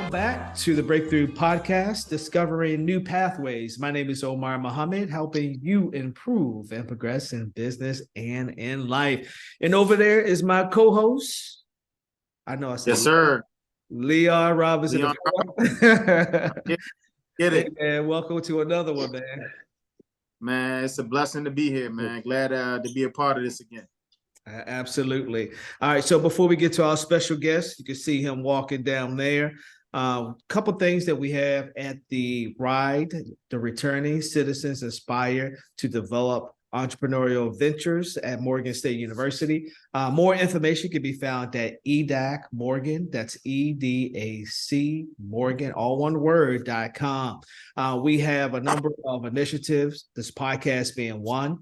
Welcome back to the Breakthrough Podcast, Discovering New Pathways. My name is Omar Muhammad, helping you improve and progress in business and in life. And over there is my co-host. I know I said yes, sir. Leon Robinson. Leon, get it. Hey, man, welcome to another one, man. Man, it's a blessing to be here, man. Glad to be a part of this again. Absolutely. All right. So before we get to our special guest, you can see him walking down there. Couple things that we have at the ride: the returning citizens aspire to develop entrepreneurial ventures at Morgan State University. More information can be found at EDAC Morgan. That's EDAC Morgan, all one word.com. We have a number of initiatives, this podcast being one.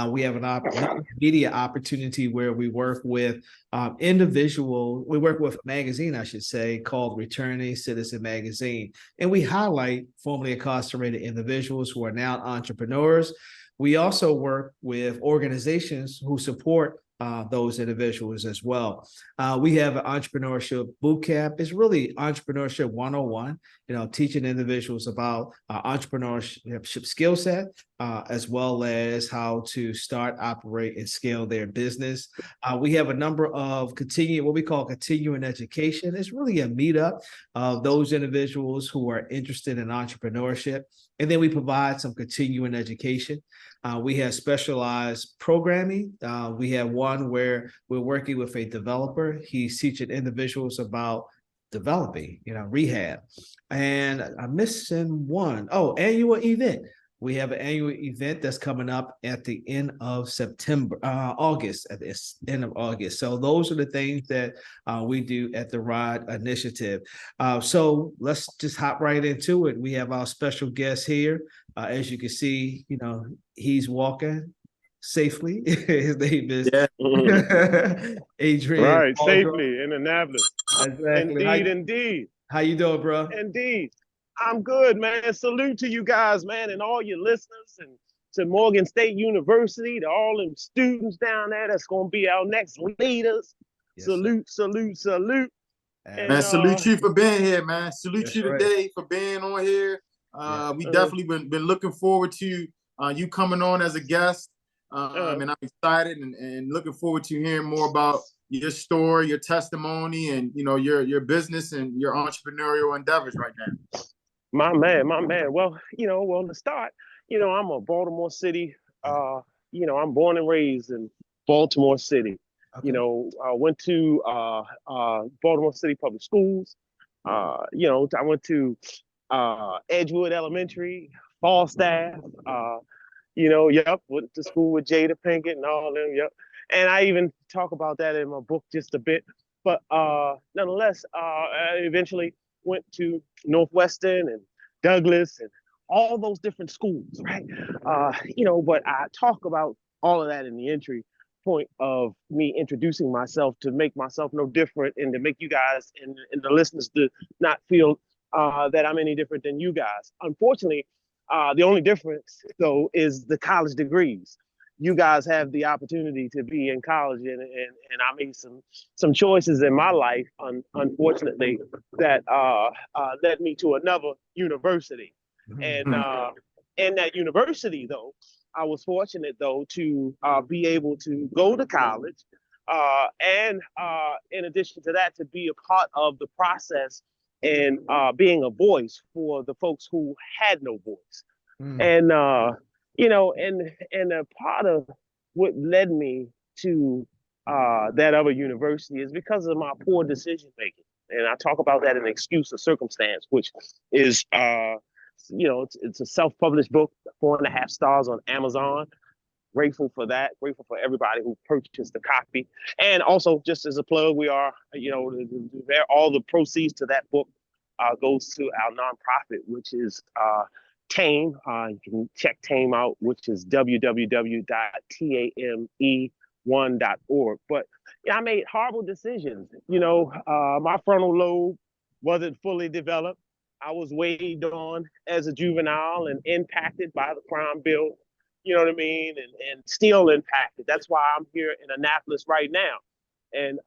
We have an media opportunity where we work with we work with a magazine, I should say, called Returning Citizen Magazine. And we highlight formerly incarcerated individuals who are now entrepreneurs. We also work with organizations who support those individuals as well. We have an entrepreneurship boot camp. It's really entrepreneurship 101, teaching individuals about entrepreneurship skill set, as well as how to start, operate, and scale their business. We have a number of what we call continuing education. It's really a meetup of those individuals who are interested in entrepreneurship. And then we provide some continuing education. We have specialized programming. We have one where we're working with a developer. He's teaching individuals about developing, rehab. And I'm missing one. Oh, annual event. We have an annual event that's coming up at the end of August, at the end of August. So those are the things that we do at the RIDE Initiative. So let's just hop right into it. We have our special guest here. As you can see, he's walking safely. His name is Adrian. Right, Muldrow. Safely in Annapolis. Exactly. Indeed. How you doing, bro? Indeed. I'm good, man. Salute to you guys, man, and all your listeners, and to Morgan State University, to all them students down there that's going to be our next leaders. Yes, salute. Man, salute you for being here, man. Salute you today for being on here. We definitely been looking forward to you coming on as a guest. And I'm excited and looking forward to hearing more about your story, your testimony, and your business and your entrepreneurial endeavors right now. My man. Well, to start, I'm a Baltimore City. I'm born and raised in Baltimore City. Okay. I went to Baltimore City Public Schools. I went to Edgewood Elementary, Falstaff. Went to school with Jada Pinkett and all them. Yep. And I even talk about that in my book just a bit. But nonetheless, I eventually went to Northwestern and Douglas and all those different schools, right? But I talk about all of that in the entry point of me introducing myself to make myself no different and to make you guys and the listeners to not feel that I'm any different than you guys. Unfortunately, the only difference, though, is the college degrees. You guys have the opportunity to be in college, and I made some choices in my life, unfortunately, that led me to another university. And in that university, though, I was fortunate, though, to be able to go to college, and in addition to that, to be a part of the process and being a voice for the folks who had no voice. And and a part of what led me to that other university is because of my poor decision making. And I talk about that in Excuse or Circumstance, which is it's a self-published book, 4.5 stars on Amazon. Grateful for that. Grateful for everybody who purchased the copy. And also, just as a plug, we are, all the proceeds to that book goes to our nonprofit, which is T.A.M.E. You can check T.A.M.E. out, which is www.TAME1.org. But I made horrible decisions. My frontal lobe wasn't fully developed. I was weighed on as a juvenile and impacted by the crime bill. You know what I mean? And still impacted. That's why I'm here in Annapolis right now. And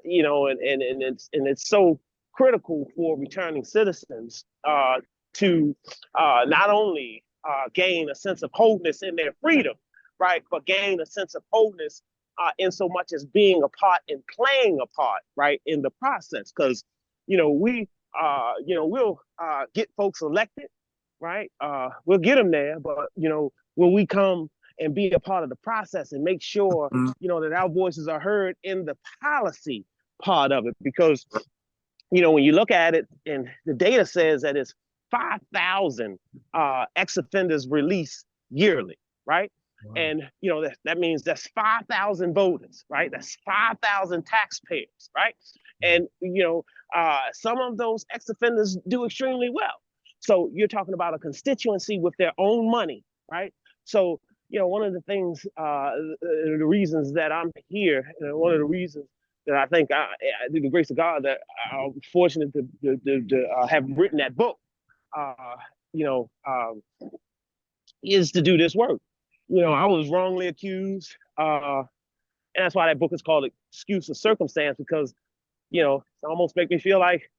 it's so critical for returning citizens to not only gain a sense of wholeness in their freedom, right, but gain a sense of wholeness in so much as being a part and playing a part, right, in the process. Because, we'll get folks elected, right? We'll get them there, but, will we come and be a part of the process and make sure, that our voices are heard in the policy part of it? Because, when you look at it, and the data says that it's 5,000 ex-offenders released yearly, right? Wow. And, that means that's 5,000 voters, right? That's 5,000 taxpayers, right? And, some of those ex-offenders do extremely well. So you're talking about a constituency with their own money, right? So, one of the things, the reasons that I'm here, and one of the reasons that I think, through the grace of God, that I'm fortunate to have written that book, is to do this work. I was wrongly accused, and that's why that book is called Excuse or Circumstance, because, it almost makes me feel like,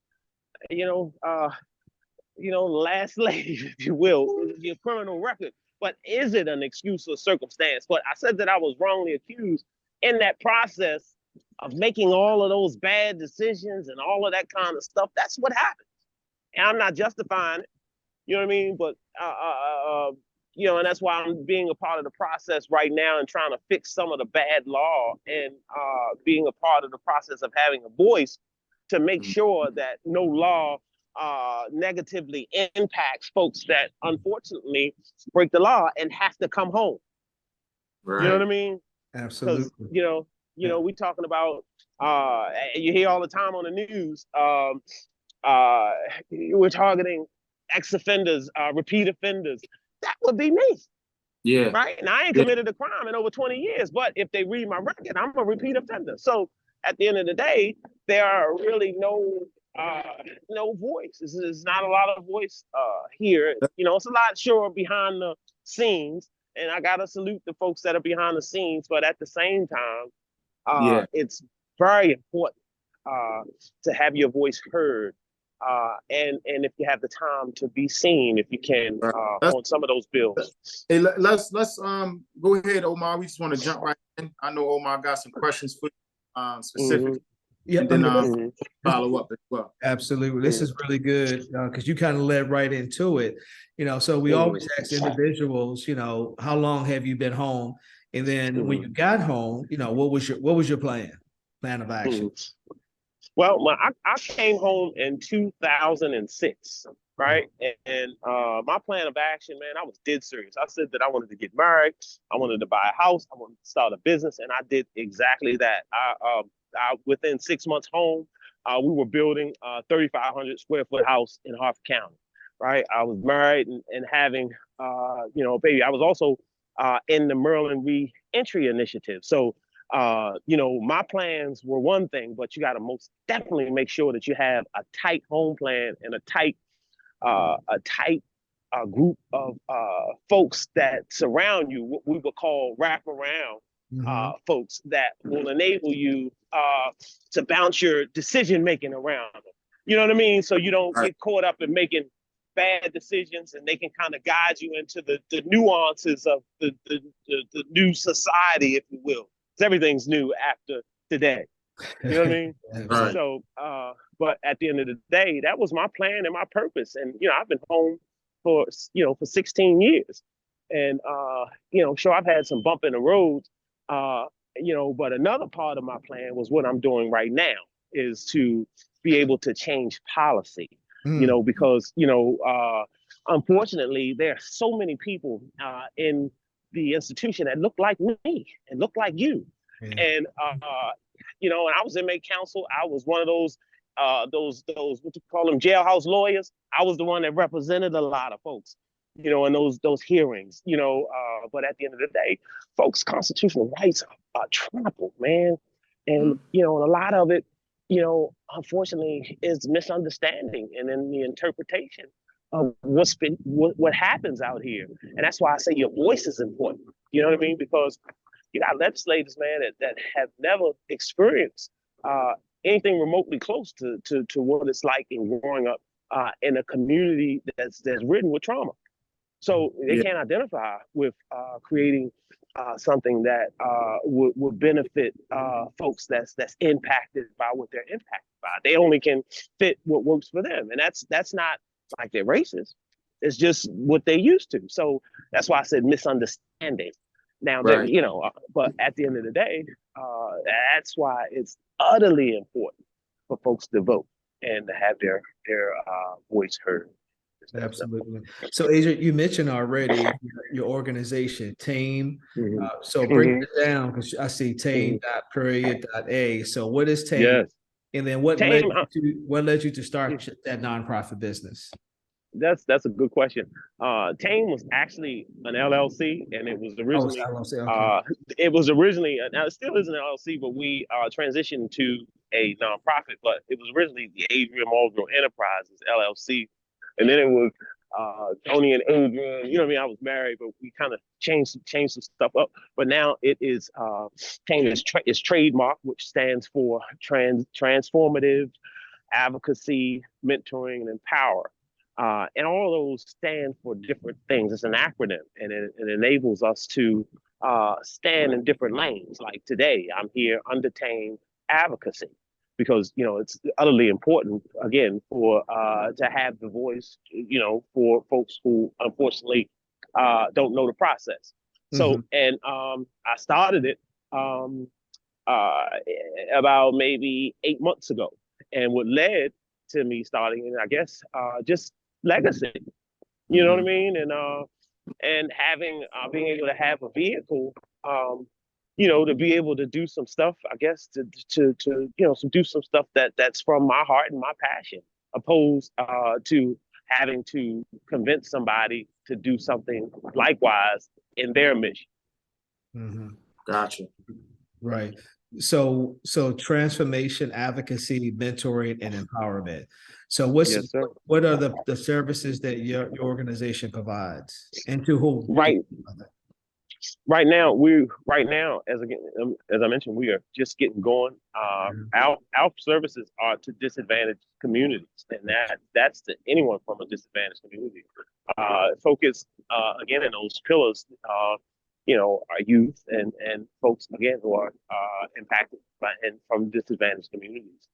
last slave, if you will, your criminal record. But is it an excuse or circumstance? But I said that I was wrongly accused in that process of making all of those bad decisions and all of that kind of stuff. That's what happened. And I'm not justifying it. You know what I mean? But, and that's why I'm being a part of the process right now and trying to fix some of the bad law, and being a part of the process of having a voice to make sure that no law negatively impacts folks that unfortunately break the law and have to come home. Right. You know what I mean? Absolutely. Because, we talking about, you hear all the time on the news, we're targeting ex-offenders, repeat offenders. That would be me. Yeah. Right? And I ain't committed a crime in over 20 years, but if they read my record, I'm a repeat offender. So at the end of the day, there are really no voice. There's not a lot of voice here. It's a lot, sure, behind the scenes, and I gotta salute the folks that are behind the scenes. But at the same time, it's very important to have your voice heard, and if you have the time to be seen, if you can, on some of those bills. Hey, let's go ahead, Omar. We just want to jump right in. I know Omar got some questions for you, specifically. Yeah, and then follow up as well. Absolutely. This is really good, because you kind of led right into it. So we always ask individuals, how long have you been home? And then when you got home, what was your plan of action? Well, I came home in 2006, right? And my plan of action, man, I was dead serious. I said that I wanted to get married, I wanted to buy a house, I wanted to start a business, and I did exactly that. Within 6 months home, we were building a 3,500 square foot house in Harford County, right? I was married and having, a baby. I was also in the Maryland Re-Entry Initiative. So, my plans were one thing, but you got to most definitely make sure that you have a tight home plan and a tight group of folks that surround you, what we would call wraparound folks that will enable you to bounce your decision making around them. You know what I mean? So you don't get caught up in making bad decisions, and they can kind of guide you into the nuances of the new society, if you will. Because everything's new after today. You know what I mean? Right. So, but at the end of the day, that was my plan and my purpose. And, I've been home for 16 years. And, sure, I've had some bump in the road, but another part of my plan was what I'm doing right now, is to be able to change policy, because, unfortunately, there are so many people in the institution that look like me and look like you. Yeah. And, and I was inmate counsel. I was one of those what you call them, jailhouse lawyers. I was the one that represented a lot of folks, in those hearings, but at the end of the day, folks' constitutional rights are trampled, man. And, and a lot of it, unfortunately, is misunderstanding and in the interpretation of what happens out here. And that's why I say your voice is important. You know what I mean? Because you got legislators, man, that have never experienced anything remotely close to what it's like in growing up in a community that's ridden with trauma. So they can't identify with creating something that would benefit folks that's impacted by what they're impacted by. They only can fit what works for them, and that's not like they're racist. It's just what they used to. So that's why I said misunderstanding. Now, you know, but at the end of the day, that's why it's utterly important for folks to vote and to have their voice heard. Absolutely. So, Adrian, you mentioned already your organization, T.A.M.E. So break it down, because I see T.A.M.E.period.A. So what is T.A.M.E.? Yes. And then what led you to start that nonprofit business? That's a good question. T.A.M.E. was actually an LLC, and it was originally it was originally now it still is an LLC, but we transitioned to a nonprofit. But it was originally the Adrian Muldrow Enterprises LLC, and then it was Tony and Adrian. You know what I mean? I was married, but we kind of changed some stuff up. But now it is T.A.M.E. is trademark, which stands for transformative advocacy, mentoring, and empower. And all of those stand for different things. It's an acronym, and it enables us to stand in different lanes. Like today, I'm here under T.A.M.E. advocacy, because, you know, it's utterly important, again, for to have the voice, you know, for folks who unfortunately don't know the process. So, and I started it about maybe 8 months ago. And what led to me starting, and I guess just legacy, you know what I mean? And having, being able to have a vehicle, you know, to be able to do some stuff, I guess, to you know, do some stuff that's from my heart and my passion, opposed to having to convince somebody to do something likewise in their mission. Gotcha. Right. So transformation, advocacy, mentoring, and empowerment. So what are the services that your organization provides, and to whom? Right now, as I mentioned, we are just getting going. Our services are to disadvantaged communities, and that's to anyone from a disadvantaged community. Focus again in those pillars. You know, our youth and folks, again, who are impacted from disadvantaged communities.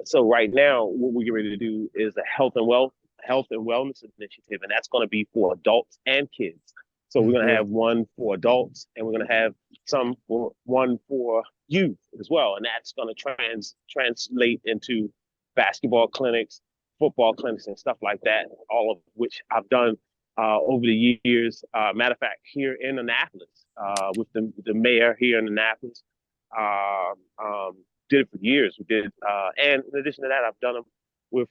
So right now, what we're ready to do is a health and wellness initiative, and that's going to be for adults and kids. So we're going to have one for adults, and we're going to have one for youth as well, and that's going to translate into basketball clinics, football clinics, and stuff like that. All of which I've done over the years. Matter of fact, here in Annapolis, with the mayor here in Annapolis, did it for years. We did, and in addition to that, I've done them with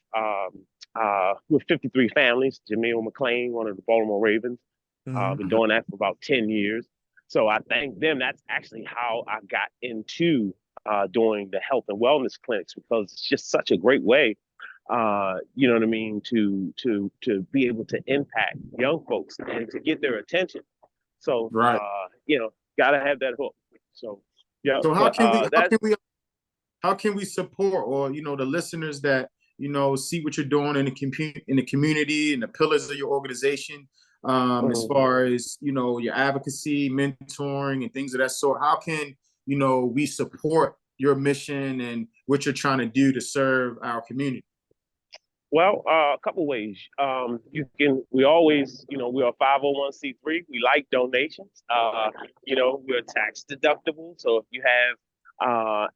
53 families. Jameel McClain, one of the Baltimore Ravens, been doing that for about 10 years. So I thank them. That's actually how I got into doing the health and wellness clinics, because it's just such a great way. You know what I mean, to be able to impact young folks and to get their attention. So you know, gotta have that hook. So yeah. So how can we support, or, you know, the listeners that, you know, see what you're doing in the community and the pillars of your organization, as far as, you know, your advocacy, mentoring, and things of that sort? How can, you know, we support your mission and what you're trying to do to serve our community? Well, a couple ways. We always, you know, we're a 501c3. We like donations. You know, we're tax deductible. So if you have,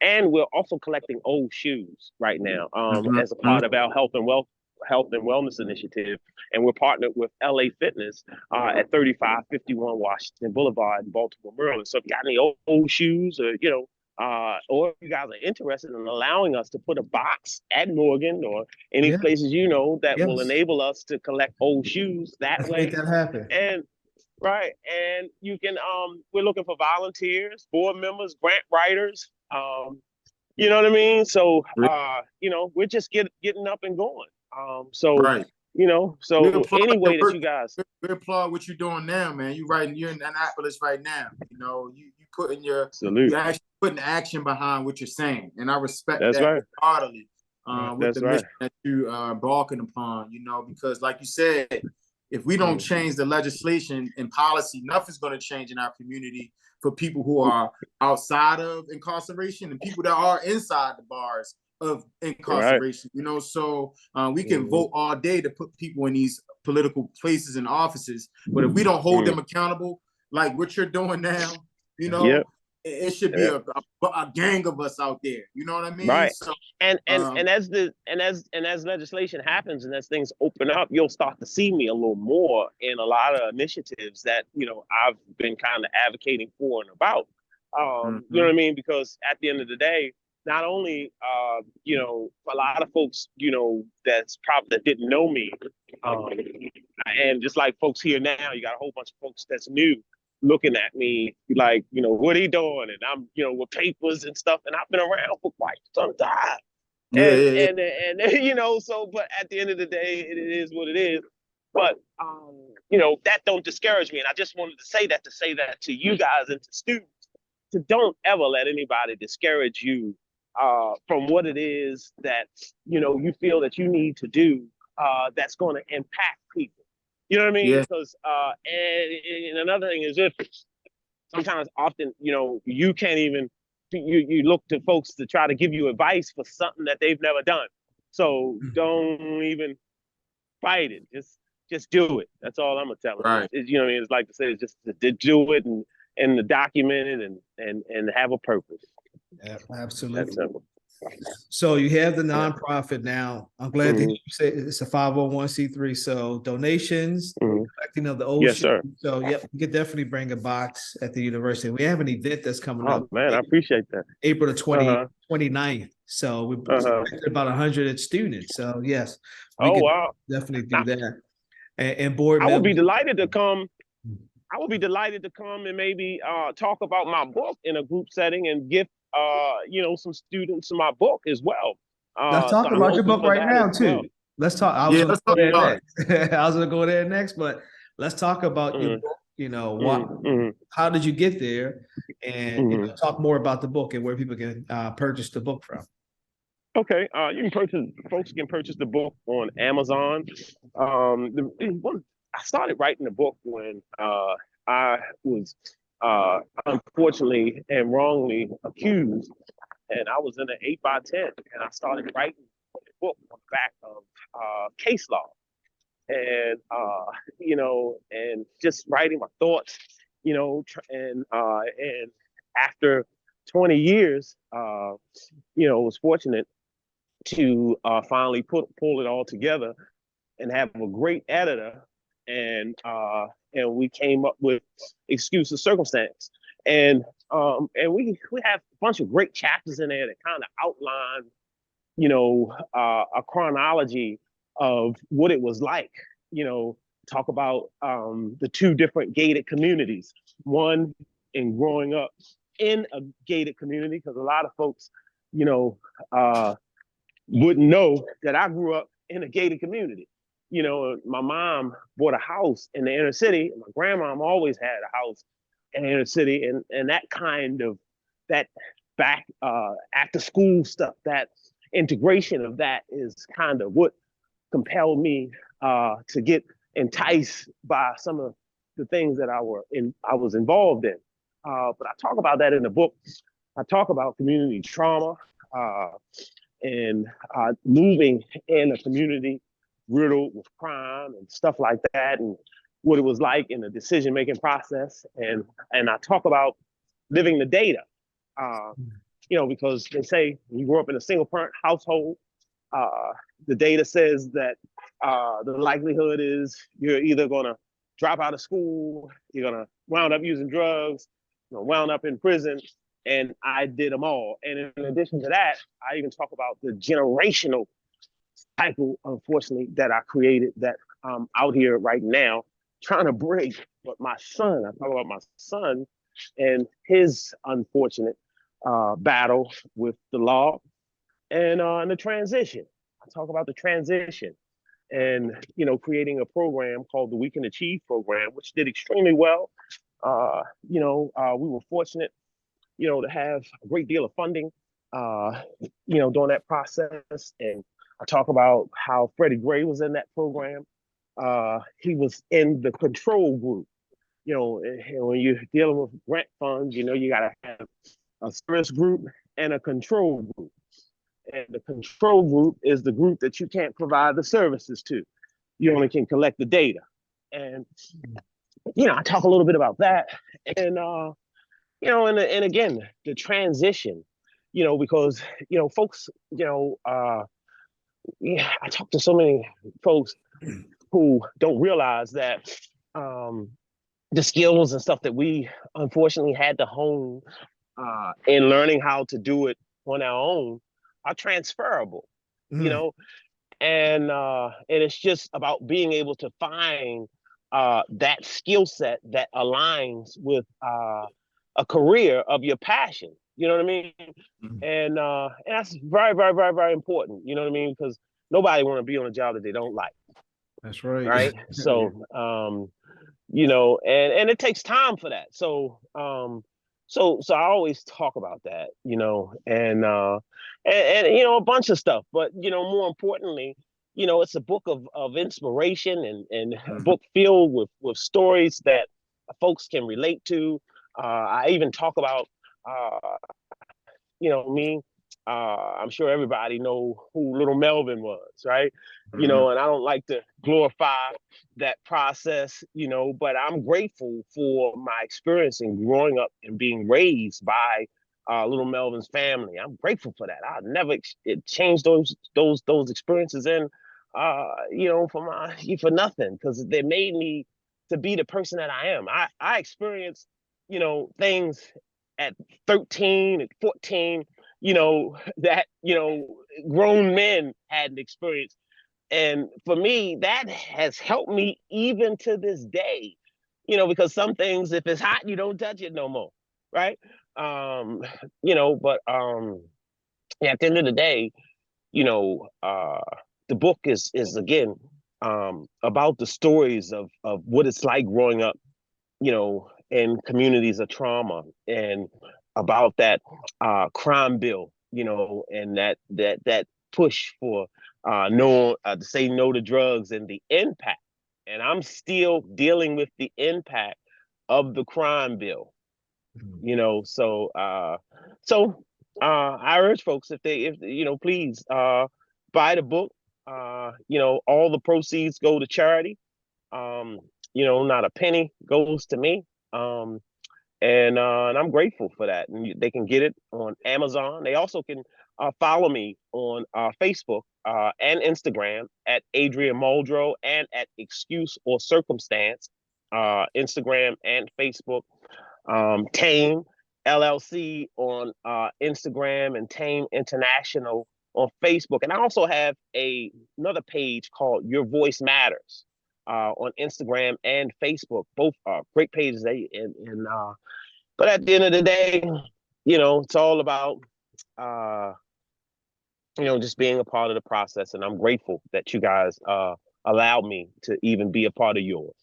and we're also collecting old shoes right now, as a part of our health and wellness initiative. And we're partnered with LA Fitness at 3551 Washington Boulevard in Baltimore, Maryland. So if you got any old shoes, or, you know, or if you guys are interested in allowing us to put a box at Morgan or any places, you know, that will enable us to collect old shoes that way. Make that happen. And you can, we're looking for volunteers, board members, grant writers, you know what I mean? So, you know, we're just getting up and going. You know, so any way that you guys. We applaud what you're doing now, man. You're in Annapolis right now. You know, you you're actually putting action behind what you're saying. And I respect That's that right. heartily with That's the right. mission that you are embarking upon, because like you said, if we don't change the legislation and policy, nothing's going to change in our community for people who are outside of incarceration and people that are inside the bars of incarceration. Right. So we can vote all day to put people in these political places and offices, but if we don't hold them accountable, like what you're doing now, it should be a gang of us out there. You know what I mean? Right. So, and as legislation happens and as things open up, you'll start to see me a little more in a lot of initiatives that I've been kind of advocating for and about. You know what I mean? Because at the end of the day, not only a lot of folks that didn't know me, and just like folks here now, you got a whole bunch of folks that's new looking at me like, what are you doing? And I'm, with papers and stuff, and I've been around for quite some time. And so, but at the end of the day, it is what it is. But, that don't discourage me. And I just wanted to say that to you guys and to students, to don't ever let anybody discourage you from what it is that, you feel that you need to do that's going to impact people. You know what I mean? Yeah. Because and another thing is, if sometimes often, you can't even, you look to folks to try to give you advice for something that they've never done. So don't even fight it. Just do it. That's all I'm gonna tell them. Right. You know what I mean? It's like to say, it's just to do it and document it and have a purpose. Yeah, absolutely. That's simple. So you have the nonprofit now. I'm glad that you said it's a 501c3. So donations, collecting of the ocean. Yes, sir. So we could definitely bring a box at the university. We have an event that's coming up. Oh man, I appreciate that. April the 29th. So we're about 100 students. So yes, we can definitely do that. And board members. I would be delighted to come. I would be delighted to come and maybe talk about my book in a group setting and give some students my book as well. Let's talk about your book right now too. Well. Let's talk. I was let's talk about it. I was gonna go there next, but let's talk about your book. How did you get there, and talk more about the book and where people can purchase the book from. Okay, folks can purchase the book on Amazon. I started writing the book when I was unfortunately and wrongly accused, and I was in an 8x10, and I started writing the book on the back of case law, and and just writing my thoughts, and after 20 years, was fortunate to finally pull it all together and have a great editor, and we came up with Excuse of Circumstance, and we have a bunch of great chapters in there that kind of outline, a chronology of what it was like, talk about the two different gated communities, one in growing up in a gated community, because a lot of folks, wouldn't know that I grew up in a gated community. My mom bought a house in the inner city. My grandmom always had a house in the inner city, and that kind of that back after school stuff, that integration of that is kind of what compelled me to get enticed by some of the things that I was involved in. But I talk about that in the book. I talk about community trauma and moving in a community riddled with crime and stuff like that, and what it was like in the decision-making process. And I talk about living the data, because they say when you grow up in a single-parent household, the data says that the likelihood is you're either going to drop out of school, you're going to wound up using drugs, wound up in prison, and I did them all. And in addition to that, I even talk about the generational cycle, unfortunately, that I created, that I'm out here right now trying to break. But I talk about my son and his unfortunate battle with the law and the transition. I talk about the transition and, creating a program called the We Can Achieve program, which did extremely well. We were fortunate to have a great deal of funding, during that process. And I talk about how Freddie Gray was in that program. He was in the control group. And when you're dealing with grant funds, you got to have a service group and a control group. And the control group is the group that you can't provide the services to. You only can collect the data. And, I talk a little bit about that. And, and again, the transition, because, folks, I talk to so many folks who don't realize that the skills and stuff that we unfortunately had to hone in learning how to do it on our own are transferable, and it's just about being able to find that skill set that aligns with a career of your passion. You know what I mean? And that's very, very, very, very important. You know what I mean? Because nobody want to be on a job that they don't like. That's right. Right. So, and it takes time for that. So, so I always talk about that, and a bunch of stuff. But more importantly, it's a book of inspiration and a book filled with stories that folks can relate to. I even talk about, me. I'm sure everybody know who Little Melvin was, right? And I don't like to glorify that process, but I'm grateful for my experience in growing up and being raised by Little Melvin's family. I'm grateful for that. I'll never change those experiences for nothing, because they made me to be the person that I am. I experienced, things at 13 and 14, that, grown men hadn't experienced. And for me, that has helped me even to this day, because some things, if it's hot, you don't touch it no more. Right. But at the end of the day, the book is again, about the stories of what it's like growing up, in communities of trauma, and about that crime bill, and that push for to say no to drugs, and the impact. And I'm still dealing with the impact of the crime bill, So I urge folks, if please buy the book. All the proceeds go to charity. Not a penny goes to me. And I'm grateful for that. And they can get it on Amazon. They also can follow me on Facebook and Instagram at Adrian Muldrow, and at Excuse or Circumstance, Instagram and Facebook. T.A.M.E LLC on Instagram, and T.A.M.E International on Facebook. And I also have another page called Your Voice Matters on Instagram and Facebook. Both are great pages. But at the end of the day, it's all about, just being a part of the process. And I'm grateful that you guys allowed me to even be a part of yours.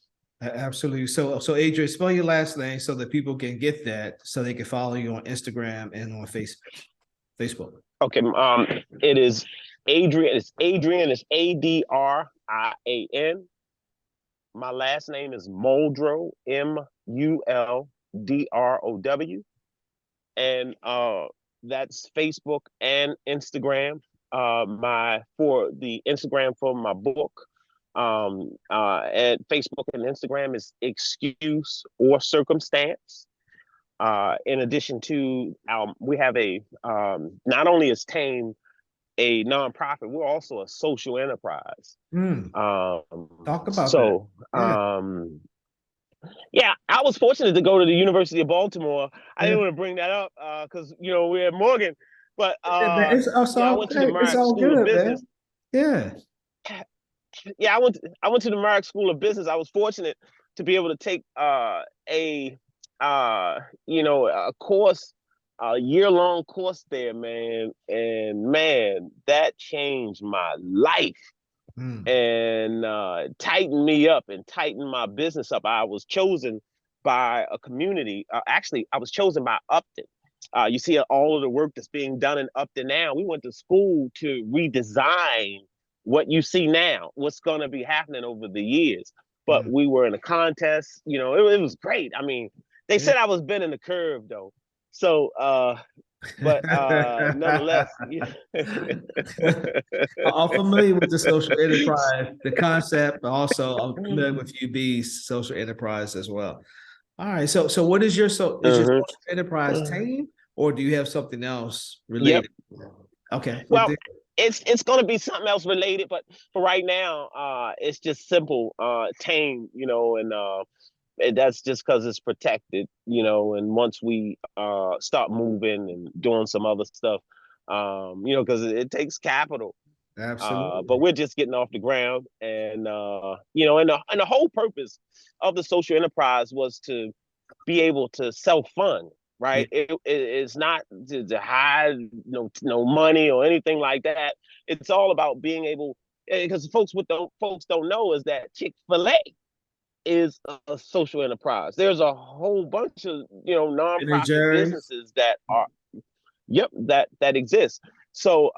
Absolutely. So Adrian, spell your last name so that people can get that, so they can follow you on Instagram and on Facebook. Okay. It is Adrian. It's Adrian. It's Adrian. My last name is Muldrow, Muldrow, and that's Facebook and Instagram. For the Instagram for my book, at Facebook and Instagram is Excuse or Circumstance. In addition to, we have not only is T.A.M.E a nonprofit, we're also a social enterprise. Talk about that. Yeah, I was fortunate to go to the University of Baltimore. I didn't want to bring that up because we're at Morgan, but I went to the Merrick School of Business. Man. Yeah, I went to the Merrick School of Business. I was fortunate to be able to take a course, a year-long course there, man. And man, that changed my life. And tightened me up and tightened my business up. I was chosen by a community. Actually, I was chosen by Upton. You see all of the work that's being done in Upton now. We went to school to redesign what you see now, what's going to be happening over the years. But we were in a contest, you know, it was great. I mean, they said I was bending the curve though. So, but nonetheless, I'm familiar with the social enterprise, the concept, but also I'm familiar with UB's social enterprise as well. All right, so what is your is your social enterprise T.A.M.E, or do you have something else related? Yep. Okay. Well, it's going to be something else related, but for right now, it's just simple T.A.M E, you know, and that's just because it's protected, you know. And once we start moving and doing some other stuff, you know, because it takes capital. Absolutely. But we're just getting off the ground, and you know, and the whole purpose of the social enterprise was to be able to self-fund, right? It's not to hide no money or anything like that. It's all about being able, because folks don't know is that Chick-fil-A is a social enterprise. There's a whole bunch of, you know, nonprofit businesses that are, that exist. So,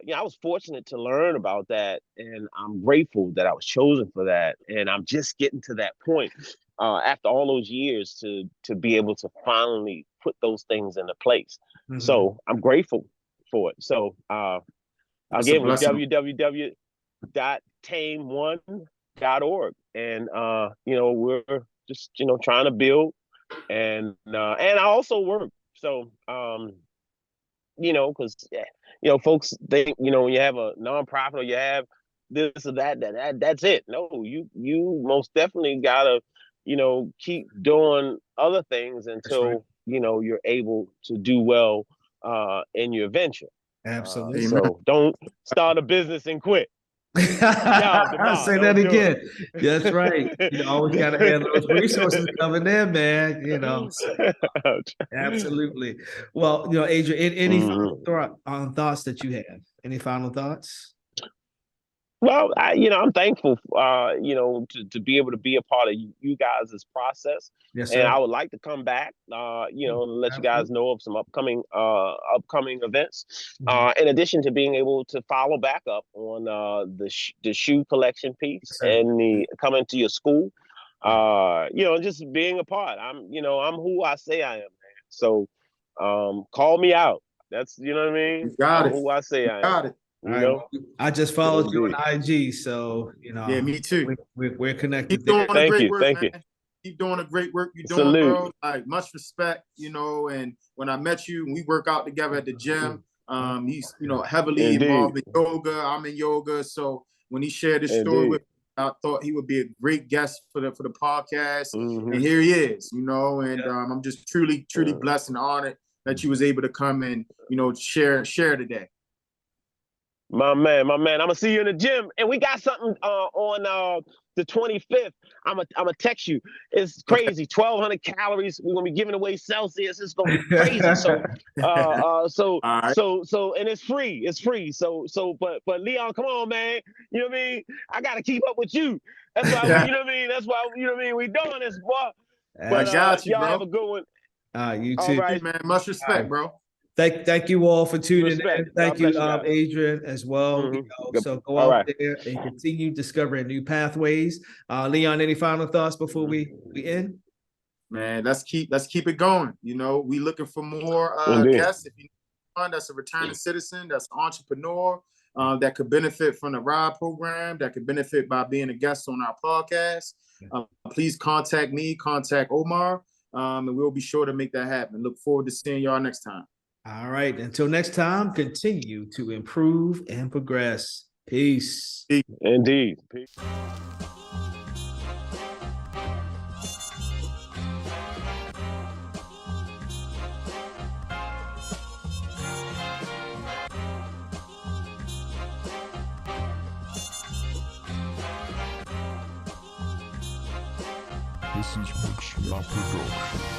yeah, I was fortunate to learn about that, and I'm grateful that I was chosen for that. And I'm just getting to that point after all those years to be able to finally put those things into place. So I'm grateful for it. So again, with www.tame1.org, and you know, we're just, you know, trying to build, and I also work. So you know, because you know, folks think, you know, when you have a nonprofit or you have this or that's it. No, you most definitely gotta, you know, keep doing other things until you know, you're able to do well in your venture. Absolutely. So don't start a business and quit. I'll say that again. That's right. You always got to have those resources coming in, man. You know, absolutely. Well, you know, Adrian, any final thoughts that you have? Any final thoughts? Well, you know, I'm thankful, you know, to be able to be a part of you guys' process. Yes, and sir. I would like to come back, you know, and let you guys know of some upcoming events. In addition to being able to follow back up on the shoe collection piece and the coming to your school, you know, just being a part. I'm who I say I am, man. So call me out. That's, you know what I mean? You got it. Who I say I am. Got it. You know? I just followed you on IG, so you know. Yeah, me too. We're connected. Keep doing thank great you, work, thank man. you. Keep doing the great work you're doing, Salute. bro. Like, much respect, you know. And when I met you, and we work out together at the gym, he's, you know, heavily involved in yoga. I'm in yoga, so when he shared his story with me, I thought he would be a great guest for the podcast. And here he is, you know. And I'm just truly blessed and honored that you was able to come and, you know, share today. My man. I'm gonna see you in the gym, and we got something on the 25th. I'm gonna text you. It's crazy. 1,200 calories. We're gonna be giving away Celsius. It's gonna be crazy. So, and it's free. It's free. But Leon, come on, man. You know what I mean? I gotta keep up with you. That's why. You know what I mean? That's why. You know what I mean? We doing this, boy. But, I got you, y'all bro. have a good one. You too, all right, man. Much respect, bro. Thank you all for tuning in. Thank you, Adrian, as well. You know, so go out there and continue discovering new pathways. Leon, any final thoughts before we end? Man, let's keep it going. You know, we looking for more guests. If you know one that's a returning citizen, that's an entrepreneur, that could benefit from the RIDE program, that could benefit by being a guest on our podcast, please contact me, contact Omar, and we'll be sure to make that happen. Look forward to seeing y'all next time. All right. Until next time, continue to improve and progress. Peace. Indeed. Peace. This is Rich La Production.